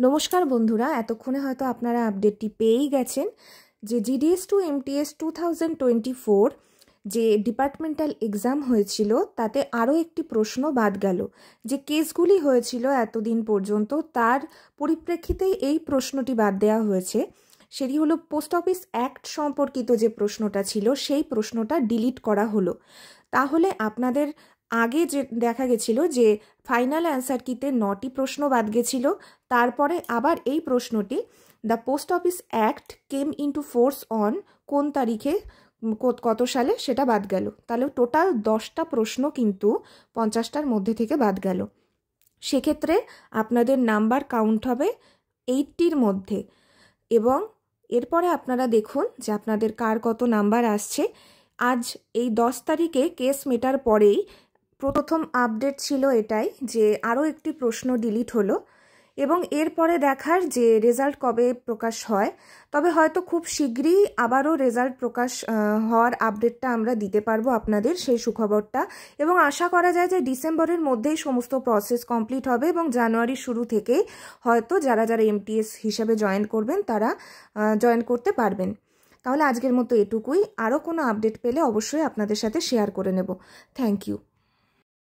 নমস্কার বন্ধুরা, এতক্ষণে হয়তো আপনারা আপডেটটি পেয়েই গেছেন যে জিডিএস টু এমটিএস 2024 যে ডিপার্টমেন্টাল এক্সাম হয়েছিল তাতে আরও একটি প্রশ্ন বাদ গেল। যে কেসগুলি হয়েছিল এতদিন পর্যন্ত তার পরিপ্রেক্ষিতেই এই প্রশ্নটি বাদ দেওয়া হয়েছে। সেটি হলো পোস্ট অফিস অ্যাক্ট সম্পর্কিত যে প্রশ্নটা ছিল সেই প্রশ্নটা ডিলিট করা হলো। তাহলে আপনাদের আগে যে দেখা গেছিল যে ফাইনাল অ্যান্সার কিতে 9টি প্রশ্ন বাদ গেছিল, তারপরে আবার এই প্রশ্নটি the post office act came into force on কোন তারিখে কত সালে সেটা বাদ গেল। তাহলে টোটাল 10টা প্রশ্ন কিন্তু 50টার মধ্যে থেকে বাদ গেল। সেক্ষেত্রে আপনাদের নাম্বার কাউন্ট হবে 80র মধ্যে এবং এরপরে আপনারা দেখুন যে আপনাদের কার কত নাম্বার আসছে। আজ এই 10 তারিখে কেস মেটার পরেই প্রথম আপডেট ছিল এটাই যে আরও একটি প্রশ্ন ডিলিট হলো এবং এরপরে দেখার যে রেজাল্ট কবে প্রকাশ হয়। তবে হয়তো খুব শীঘ্রই আবারও রেজাল্ট প্রকাশ হওয়ার আপডেটটা আমরা দিতে পারবো আপনাদের, সেই সুখবরটা। এবং আশা করা যায় যে ডিসেম্বরের মধ্যেই সমস্ত প্রসেস কমপ্লিট হবে এবং জানুয়ারির শুরু থেকেই হয়তো যারা যারা এমটিএস হিসাবে জয়েন করবেন তারা জয়েন করতে পারবেন। তাহলে আজকের মতো এটুকুই। আরও কোনো আপডেট পেলে অবশ্যই আপনাদের সাথে শেয়ার করে নেব। Thank you.